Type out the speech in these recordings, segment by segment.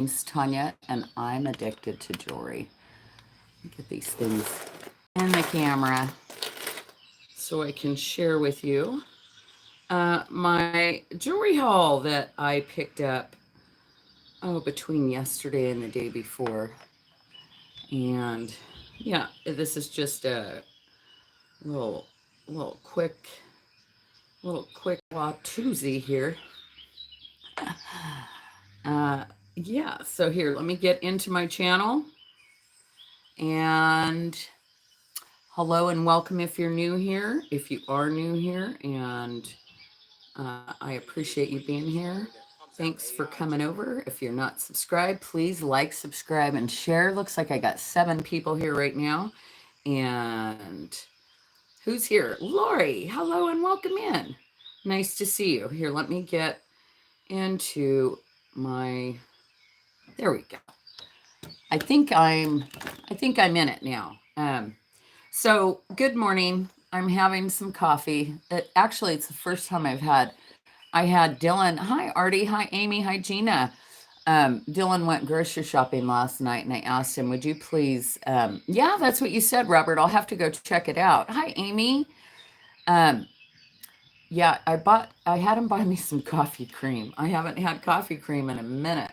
name's Tanya, and I'm addicted to jewelry. Get these things in the camera so I can share with you my jewelry haul that I picked up between yesterday and the day before. And yeah, this is just a little little quick Watusi here. Uh, yeah, so here, let me get into my channel. And hello and welcome if you're new here, if you are new here, and I appreciate you being here. Thanks for coming over. If you're not subscribed, please like, subscribe, and share. Looks like I got 7 people here right now. And who's here? Lori, hello and welcome in. Nice to see you. Here, let me get into my, there we go. I think I'm in it now. So good morning. I'm having some coffee. Actually, it's the first time I had Dylan. Hi, Artie. Hi, Amy. Hi, Gina. Dylan went grocery shopping last night, and I asked him, would you please, yeah, that's what you said, Robert. I'll have to go check it out. Hi, Amy. Yeah, I had him buy me some coffee cream. I haven't had coffee cream in a minute.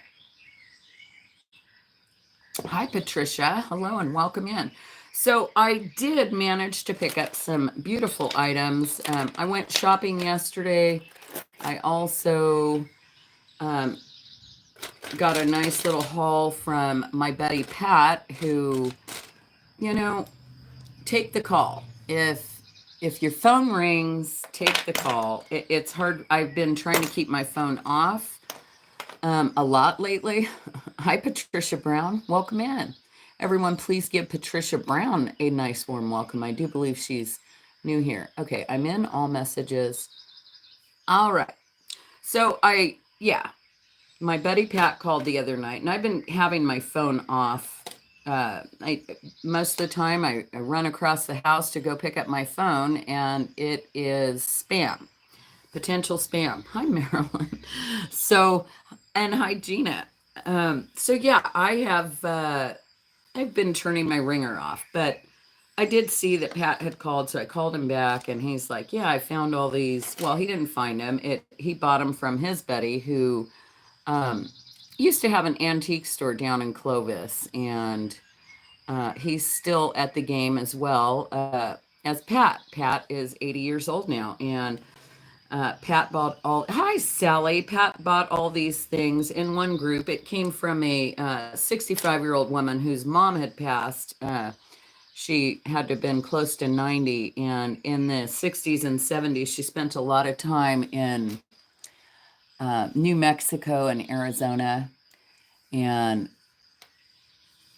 Hi, Patricia. Hello and welcome in. So I did manage to pick up some beautiful items. I went shopping yesterday. I also got a nice little haul from my buddy Pat, who, take the call. If your phone rings, take the call. It's hard. I've been trying to keep my phone off a lot lately. Hi, Patricia Brown. Welcome in. Everyone, please give Patricia Brown a nice warm welcome. I do believe she's new here. Okay, I'm in all messages. All right. So my buddy Pat called the other night, and I've been having my phone off. Most of the time I run across the house to go pick up my phone, and it is spam. Potential spam. Hi, Marilyn. So, and hi, Gina. So yeah, I've been turning my ringer off, but I did see that Pat had called, so I called him back, and he's like, yeah, I found all these. Well, he didn't find them. He bought them from his buddy who used to have an antique store down in Clovis, and he's still at the game as well as Pat. Pat is 80 years old now, and Pat bought all. Hi, Sally. Pat bought all these things in one group. It came from a 65-year-old woman whose mom had passed. She had to have been close to 90, and in the 60s and 70s, she spent a lot of time in New Mexico and Arizona, and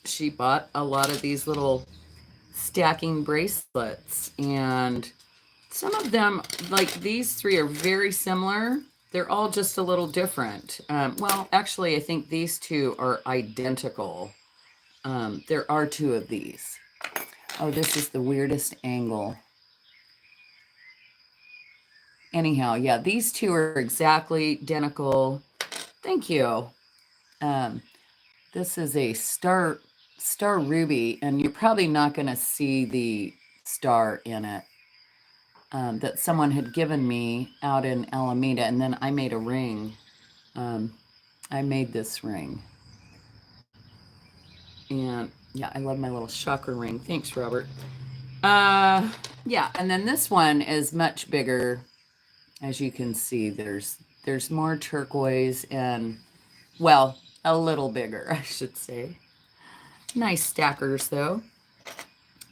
she bought a lot of these little stacking bracelets, and some of them, like these 3, are very similar. They're all just a little different. Well, actually, I think these 2 are identical. There are 2 of these. Oh, this is the weirdest angle. Anyhow, yeah, these 2 are exactly identical. Thank you. This is a star ruby, and you're probably not going to see the star in it. That someone had given me out in Alameda, and then I made a ring. I made this ring. And yeah, I love my little chakra ring. Thanks, Robert. Yeah, and then this one is much bigger. As you can see, there's more turquoise and, well, a little bigger, I should say. Nice stackers, though.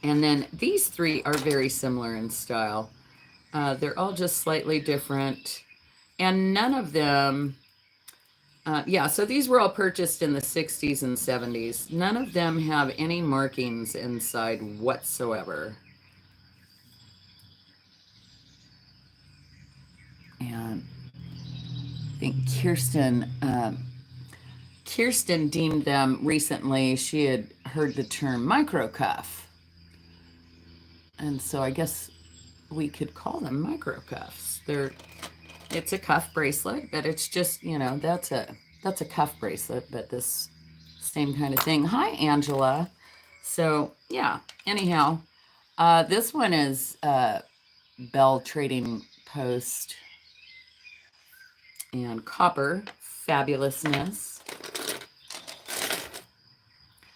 And then these 3 are very similar in style. They're all just slightly different. And none of them, so these were all purchased in the 60s and 70s. None of them have any markings inside whatsoever. And I think Kirsten deemed them recently. She had heard the term micro cuff. And so I guess we could call them micro cuffs. It's a cuff bracelet, but it's just, that's That's a cuff bracelet, but this same kind of thing. Hi, Angela. So yeah, anyhow, this one is Bell Trading Post and copper fabulousness.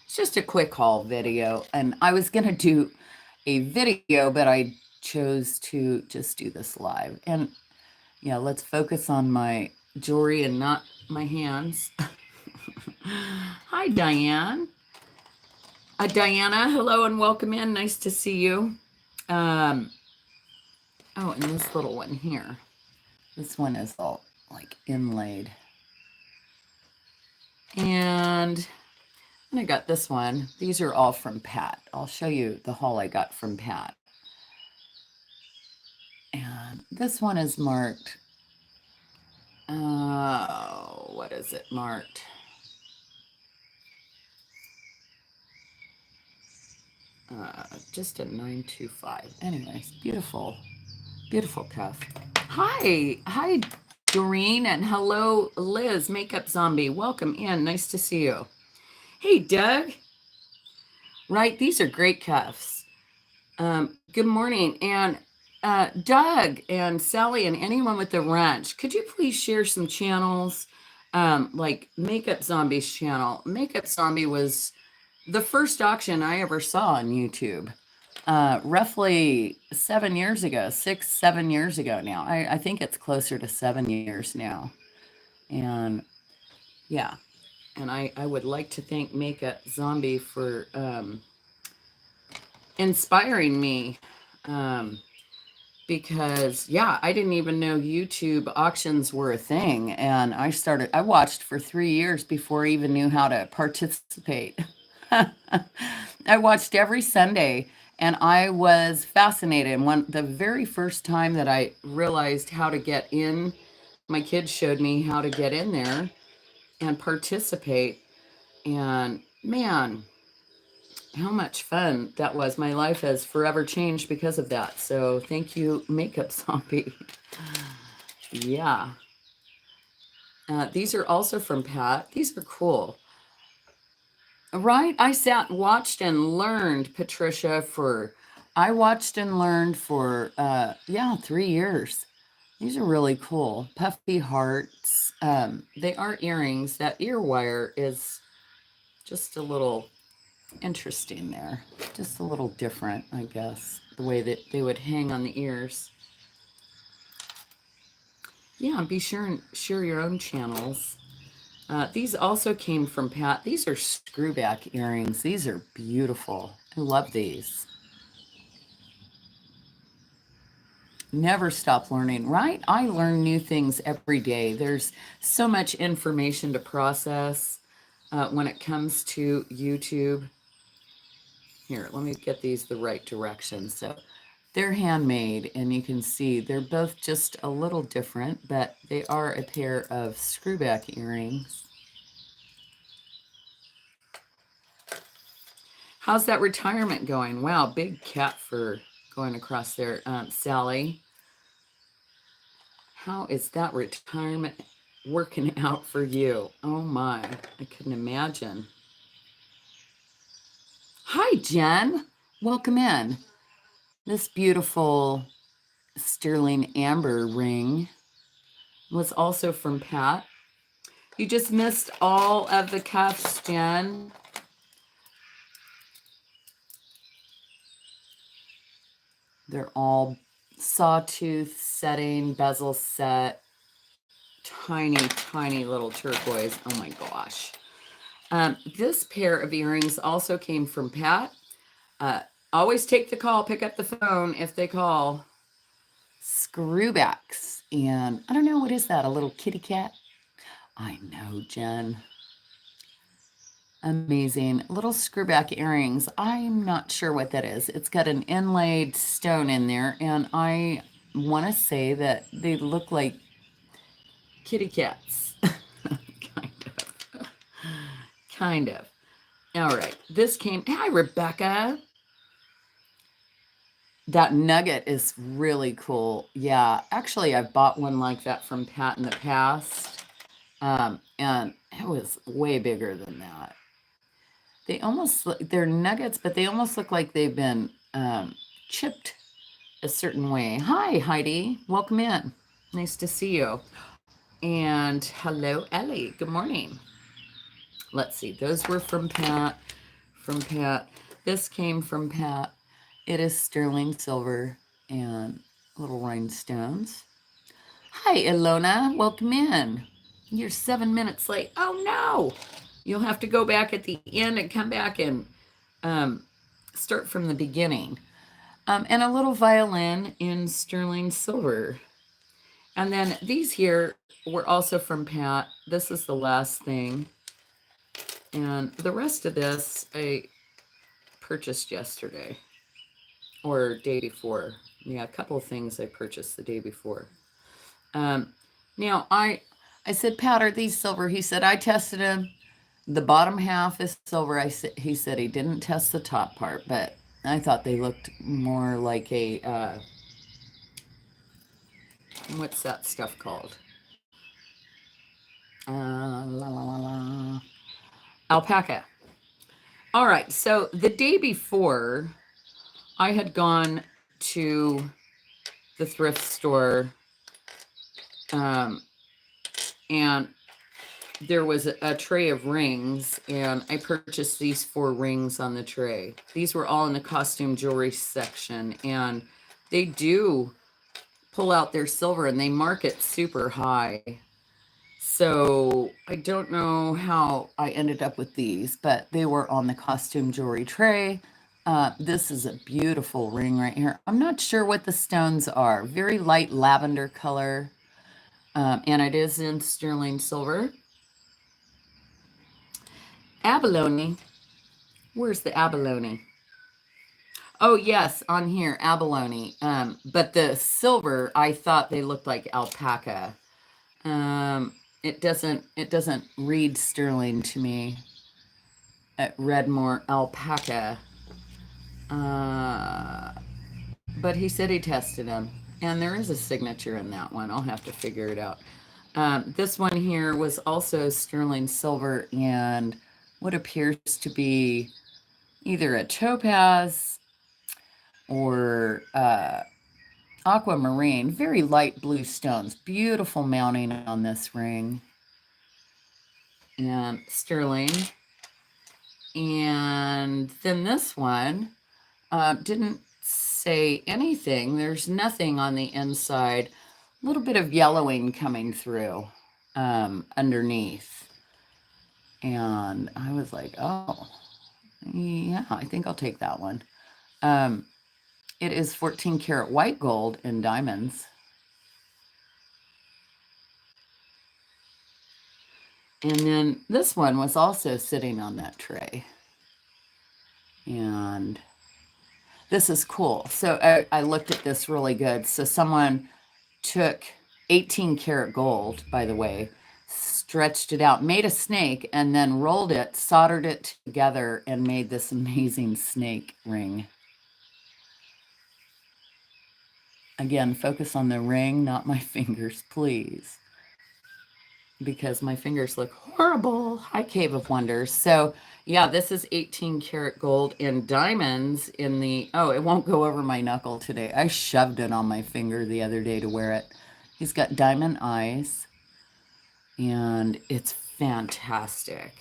It's just a quick haul video, and I was gonna do a video, but I chose to just do this live. And yeah, let's focus on my jewelry and not my hands. Hi, Diane. Diana, hello and welcome in. Nice to see you. Oh, and this little one here. This one is all like inlaid. And I got this one. These are all from Pat. I'll show you the haul I got from Pat. And this one is marked. What is it marked? Just a 925. Anyways, beautiful, beautiful cuff. Hi, Doreen, and hello, Liz, Makeup Zombie. Welcome in. Nice to see you. Hey, Doug. Right, these are great cuffs. Good morning, and Doug and Sally and anyone with the ranch, could you please share some channels, like Makeup Zombie's channel? Makeup Zombie was the first auction I ever saw on YouTube, roughly 7 years ago, 7 years ago now. I think it's closer to 7 years now. And yeah, and I would like to thank Makeup Zombie for inspiring me. Because yeah, I didn't even know YouTube auctions were a thing. And I watched for 3 years before I even knew how to participate. I watched every Sunday and I was fascinated. And the very first time that I realized how to get in, my kids showed me how to get in there and participate. And man, how much fun that was. My life has forever changed because of that. So thank you, Makeup Zombie. Yeah. These are also from Pat. These are cool. Right? I sat and watched and learned, Patricia, I watched and learned for, 3 years. These are really cool. Puffy hearts. They are earrings. That ear wire is just a little interesting there. Just a little different, I guess, the way that they would hang on the ears. Yeah, be sure and share your own channels. These also came from Pat. These are screwback earrings. These are beautiful. I love these. Never stop learning, right? I learn new things every day. There's so much information to process when it comes to YouTube. Here, let me get these the right direction. So they're handmade, and you can see they're both just a little different, but they are a pair of screwback earrings. How's that retirement going? Wow, big cat fur going across there. Sally, how is that retirement working out for you? Oh my, I couldn't imagine. Hi, Jen. Welcome in. This beautiful sterling amber ring was also from Pat. You just missed all of the cuffs, Jen. They're all sawtooth setting, bezel set, tiny, tiny little turquoise. Oh my gosh. This pair of earrings also came from Pat. Always take the call, pick up the phone if they call. Screwbacks. And I don't know, what is that? A little kitty cat? I know, Jen. Amazing. Little screwback earrings. I'm not sure what that is. It's got an inlaid stone in there, and I want to say that they look like kitty cats. Kind of. Kind of. All right. This came. Hi, Rebecca. That nugget is really cool. Yeah. Actually, I've bought one like that from Pat in the past. And and it was way bigger than that. They almost they're nuggets, but they almost look like they've been chipped a certain way. Hi, Heidi. Welcome in. Nice to see you. And hello, Ellie. Good morning. Let's see. Those were from Pat. From Pat. This came from Pat. It is sterling silver and little rhinestones. Hi, Ilona. Welcome in. You're 7 minutes late. Oh, no. You'll have to go back at the end and come back and um, start from the beginning. And a little violin in sterling silver. And then these here were also from Pat. This is the last thing. And the rest of this I purchased yesterday or day before. Yeah, a couple of things I purchased the day before. Now I said, Pat, are these silver? He said, I tested them. The bottom half is silver. He said he didn't test the top part, but I thought they looked more like a what's that stuff called? La, la, la, la. Alpaca. All right. So the day before, I had gone to the thrift store, um, and there was a tray of rings, and I purchased these 4 rings on the tray. These were all in the costume jewelry section, and they do pull out their silver, and they mark it super high. So I don't know how I ended up with these, but they were on the costume jewelry tray. This is a beautiful ring right here. I'm not sure what the stones are. Very light lavender color, and it is in sterling silver. Abalone. Where's the abalone? Oh, yes, on here, abalone. But the silver, I thought they looked like alpaca. It doesn't read sterling to me. It read more alpaca. But he said he tested them. And there is a signature in that one. I'll have to figure it out. This one here was also sterling silver and what appears to be either a topaz or aquamarine. Very light blue stones. Beautiful mounting on this ring. And sterling. And then this one didn't say anything. There's nothing on the inside. A little bit of yellowing coming through underneath. And I was like, oh, yeah, I think I'll take that one. It is 14 karat white gold in diamonds. And then this one was also sitting on that tray. And this is cool. So I looked at this really good. So someone took 18 karat gold, by the way, stretched it out, made a snake, and then rolled it, soldered it together, and made this amazing snake ring. Again, focus on the ring, not my fingers, please. Because my fingers look horrible. Hi, Cave of Wonders. So, yeah, this is 18 karat gold in diamonds in the... Oh, it won't go over my knuckle today. I shoved it on my finger the other day to wear it. He's got diamond eyes. And it's fantastic.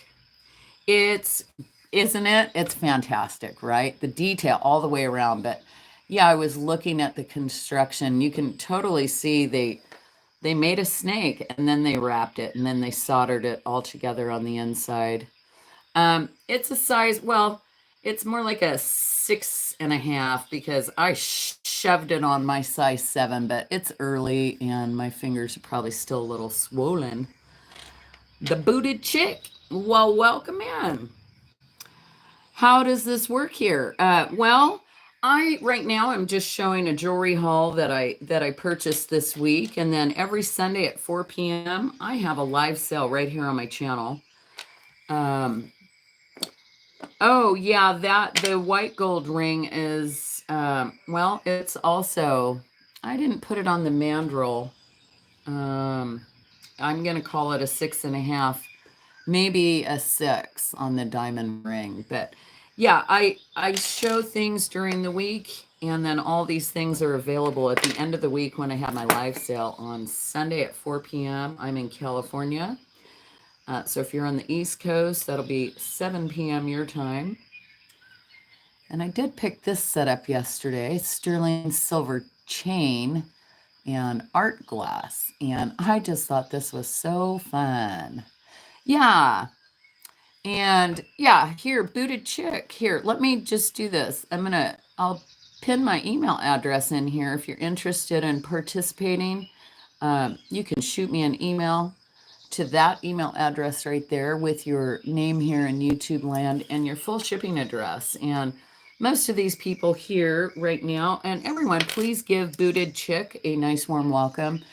Isn't it? It's fantastic, right? The detail all the way around. But, yeah, I was looking at the construction. You can totally see they made a snake and then they wrapped it and then they soldered it all together on the inside. It's a size, well, it's more like a 6.5 because I shoved it on my size 7, but it's early and my fingers are probably still a little swollen. The booted chick. Well, welcome in. How does this work here? Well, I right now I'm just showing a jewelry haul that I purchased this week, and then every Sunday at 4 p.m. I have a live sale right here on my channel. Oh yeah, the white gold ring is well, it's also, I didn't put it on the mandrel. I'm gonna call it a 6.5. maybe a 6 on the diamond ring. But yeah, I show things during the week, and then all these things are available at the end of the week when I have my live sale on Sunday at 4 p.m. I'm in California. So if you're on the East Coast, that'll be 7 p.m. your time. And I did pick this setup yesterday, sterling silver chain and art glass. And I just thought this was so fun. Yeah. And yeah, here, booted chick. Here, let me just do this. I'll pin my email address in here if you're interested in participating. You can shoot me an email to that email address right there with your name here in YouTube land and your full shipping address. And most of these people here right now, and everyone, please give Booted Chick a nice warm welcome.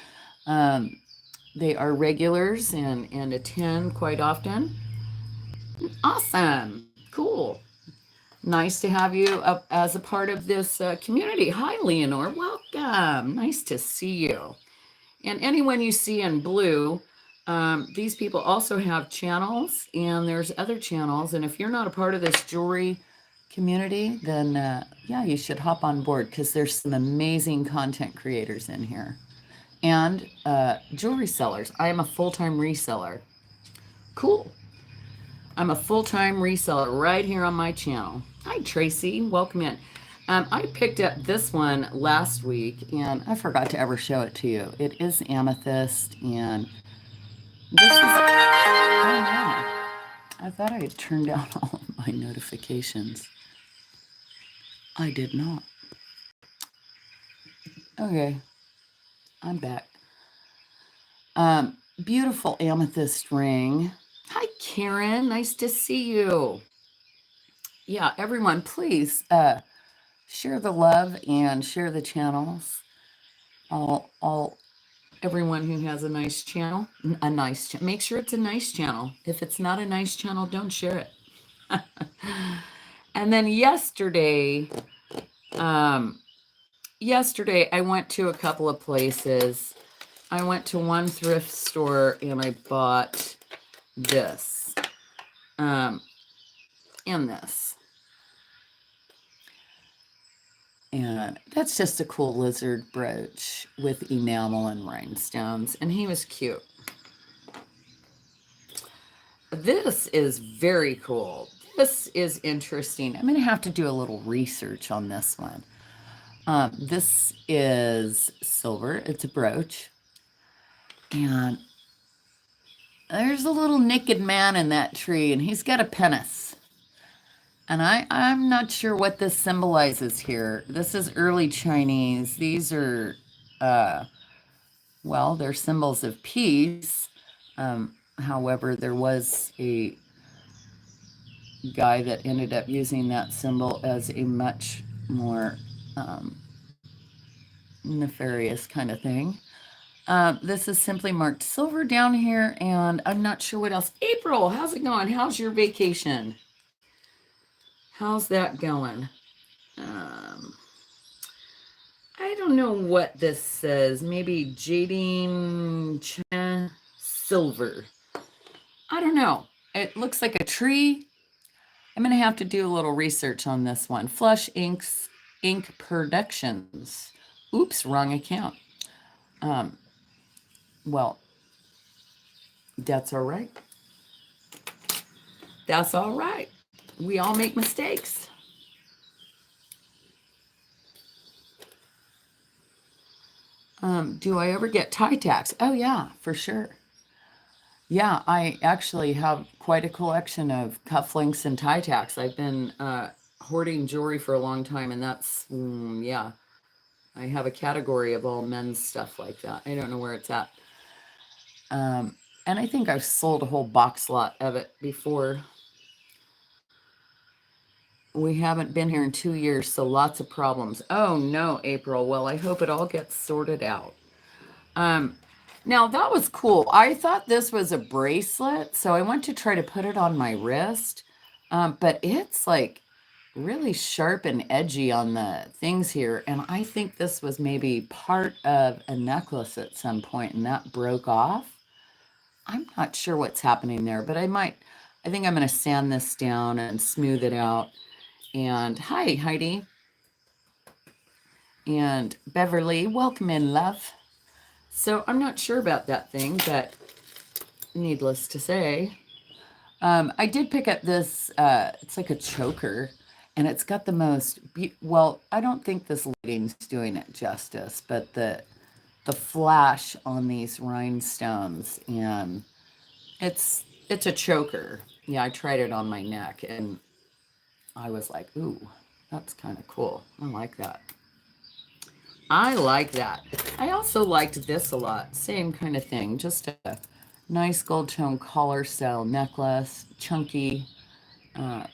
They are regulars and attend quite often. Awesome. Cool. Nice to have you up as a part of this community. Hi, Leonore. Welcome. Nice to see you. And anyone you see in blue, these people also have channels, and there's other channels. And if you're not a part of this jewelry community, then yeah, you should hop on board because there's some amazing content creators in here. And jewelry sellers. I am a full-time reseller. Cool. I'm a full-time reseller right here on my channel. Hi, Tracy. Welcome in. I picked up this one last week, and I forgot to ever show it to you. It is Amethyst, and this is... Oh, no. I thought I had turned down all of my notifications. I did not. Okay. I'm back. Beautiful amethyst ring. Hi, Karen. Nice to see you. Yeah, everyone, please share the love and share the channels. All everyone who has a nice channel, make sure it's a nice channel. If it's not a nice channel, don't share it. And then yesterday I went to a couple of places. I went to one thrift store and I bought this and this. And that's just a cool lizard brooch with enamel and rhinestones. And he was cute. This is very cool. This is interesting. I'm going to have to do a little research on this one. This is silver. It's a brooch. And there's a little naked man in that tree, and he's got a penis. And I'm not sure what this symbolizes here. This is early Chinese. These are, well, they're symbols of peace. However, there was a guy that ended up using that symbol as a much more nefarious kind of thing. This is simply marked silver down here, and I'm not sure what else. April, how's it going? How's your vacation? How's that going? I don't know what this says. Maybe jadine silver. I don't know. It looks like a tree. I'm going to have to do a little research on this one. Flush Inks, Ink Productions. Oops, wrong account. Well, that's all right. That's all right. We all make mistakes. Do I ever get tie tacks? Oh, yeah, for sure. Yeah, I actually have quite a collection of cufflinks and tie tacks. I've been hoarding jewelry for a long time, and that's, yeah. I have a category of all men's stuff like that. I don't know where it's at. And I think I've sold a whole box lot of it before. We haven't been here in 2 years, so lots of problems. Oh, no, April. Well, I hope it all gets sorted out. Now, that was cool. I thought this was a bracelet, so I went to try to put it on my wrist, but it's like really sharp and edgy on the things here, and I think this was maybe part of a necklace at some point, and that broke off. I'm not sure what's happening there, but I think I'm going to sand this down and smooth it out. And hi, Heidi. And Beverly, welcome in, love. So I'm not sure about that thing, but needless to say, I did pick up this, it's like a choker, and it's got the most, well, I don't think this lighting's doing it justice, but the flash on these rhinestones, and it's a choker. Yeah, I tried it on my neck, and I was like, ooh, that's kind of cool. I like that. I like that. I also liked this a lot. Same kind of thing. Just a nice gold tone collar style necklace, chunky,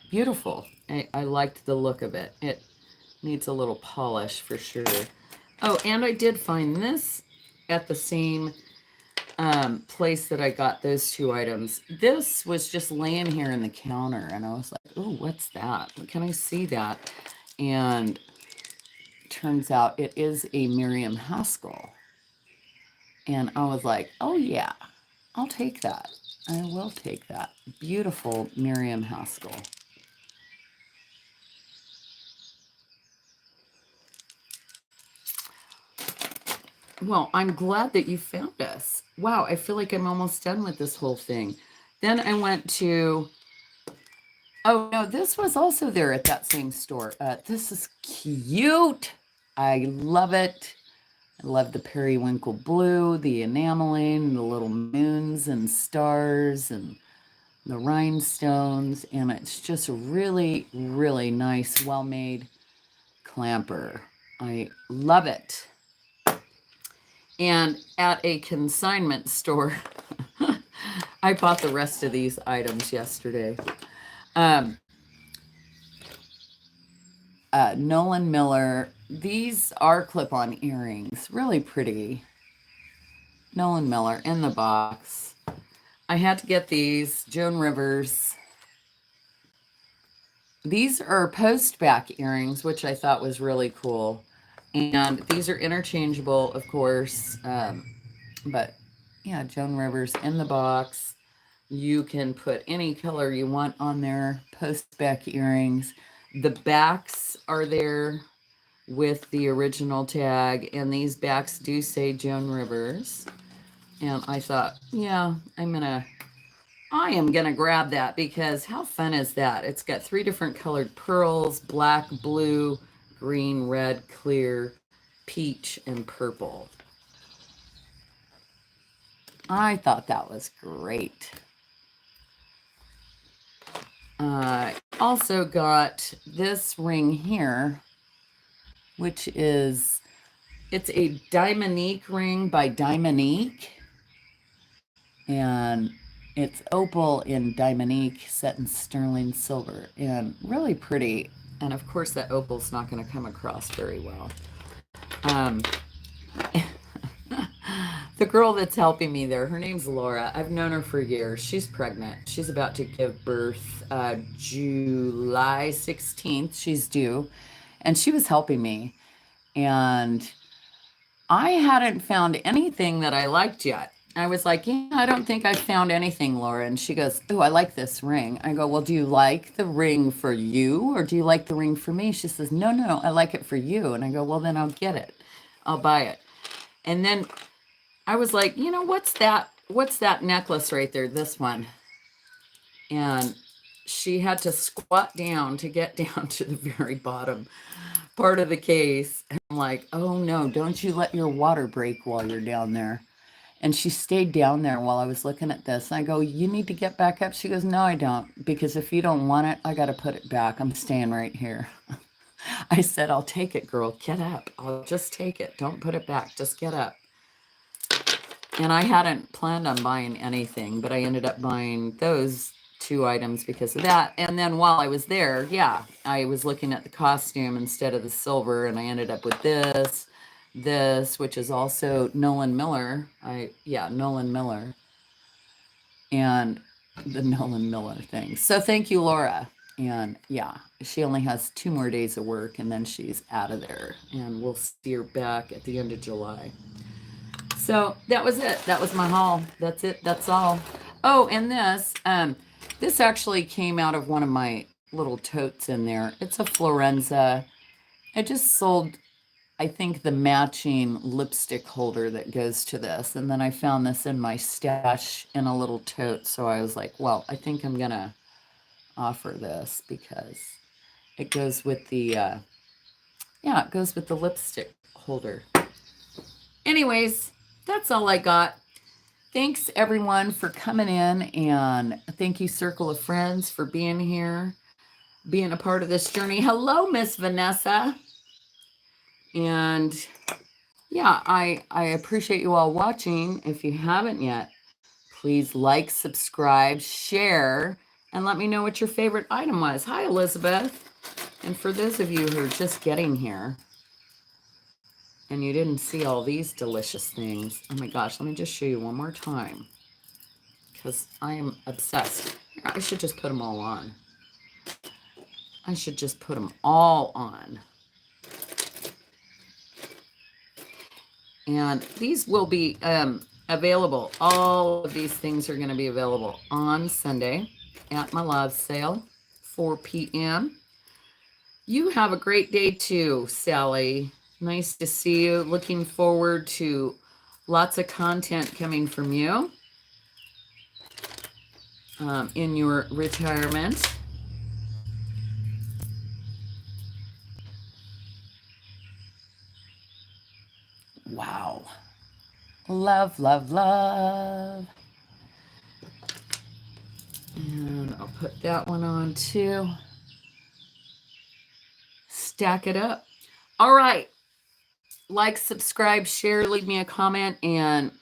beautiful. I liked the look of it. It needs a little polish for sure. Oh, and I did find this at the same place that I got those two items. This was just laying here in the counter, and I was like, "Ooh, what's that? Can I see that?" And turns out it is a Miriam Haskell, and I was like, "Oh yeah, I'll take that. I will take that." Beautiful Miriam Haskell. Well, I'm glad that you found us. Wow, I feel like I'm almost done with this whole thing. Then I went to, oh no, this was also there at that same store. This is cute. I love it. I love the periwinkle blue, the enameling, the little moons and stars and the rhinestones. And it's just a really, really nice, well-made clamper. I love it. And at a consignment store, I bought the rest of these items yesterday. Nolan Miller, these are clip-on earrings, really pretty. Nolan Miller in the box. I had to get these, Joan Rivers. These are post-back earrings, which I thought was really cool. And these are interchangeable, of course. But yeah, Joan Rivers in the box. You can put any color you want on there, post-back earrings. The backs are there with the original tag, and these backs do say Joan Rivers. And I thought, yeah, I am gonna grab that because how fun is that? It's got 3 different colored pearls, black, blue, green, red, clear, peach, and purple. I thought that was great. Also got this ring here, which is, it's a Diamondique ring by Diamondique. And it's opal in Diamondique set in sterling silver and really pretty. And of course that opal's not going to come across very well. The girl that's helping me there, her name's Laura. I've known her for years. She's pregnant. She's about to give birth July 16th. She's due. And she was helping me. And I hadn't found anything that I liked yet. I was like, yeah, I don't think I found anything, Laura. And she goes, oh, I like this ring. I go, well, do you like the ring for you or do you like the ring for me? She says, no, I like it for you. And I go, well, then I'll get it. I'll buy it. And then I was like, you know, what's that? What's that necklace right there? This one. And she had to squat down to get down to the very bottom part of the case. And I'm like, oh no, don't you let your water break while you're down there. And she stayed down there while I was looking at this. I go, you need to get back up. She goes, no, I don't. Because if you don't want it, I got to put it back. I'm staying right here. I said, I'll take it, girl. Get up. I'll just take it. Don't put it back. Just get up. And I hadn't planned on buying anything, but I ended up buying those 2 items because of that. And then while I was there, yeah, I was looking at the costume instead of the silver, and I ended up with this, which is also Nolan Miller. Nolan Miller. And the Nolan Miller thing. So thank you, Laura. And yeah, she only has 2 more days of work and then she's out of there. And we'll see her back at the end of July. So that was it. That was my haul. That's it. That's all. Oh, and this actually came out of one of my little totes in there. It's a Florenza. I just sold, I think, the matching lipstick holder that goes to this. And then I found this in my stash in a little tote. So I was like, well, I think I'm going to offer this because it goes with the, yeah, it goes with the lipstick holder. Anyways, that's all I got. Thanks everyone for coming in, and thank you, Circle of Friends, for being here, being a part of this journey. Hello, Miss Vanessa. And yeah, I appreciate you all watching. If you haven't yet, please like, subscribe, share, and let me know what your favorite item was. Hi, Elizabeth. And for those of you who are just getting here and you didn't see all these delicious things, oh my gosh, let me just show you one more time because I am obsessed. I should just put them all on. I should just put them all on. And these will be available. All of these things are going to be available on Sunday at my live sale, 4 p.m. You have a great day too, Sally. Nice to see you. Looking forward to lots of content coming from you in your retirement. Wow. Love, love, love. And I'll put that one on too. Stack it up. All right. Like, subscribe, share, leave me a comment, and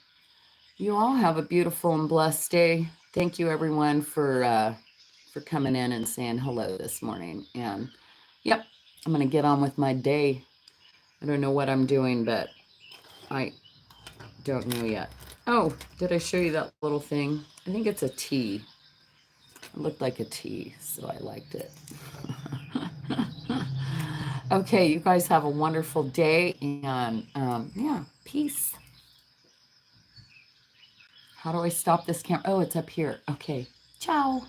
you all have a beautiful and blessed day. Thank you, everyone, for coming in and saying hello this morning. And yep, I'm gonna get on with my day. I don't know what I'm doing, but I don't know yet. Oh, did I show you that little thing? I think it's a T. It looked like a T, so I liked it. Okay, you guys have a wonderful day, and yeah, peace. How do I stop this camera? Oh, it's up here. Okay, ciao.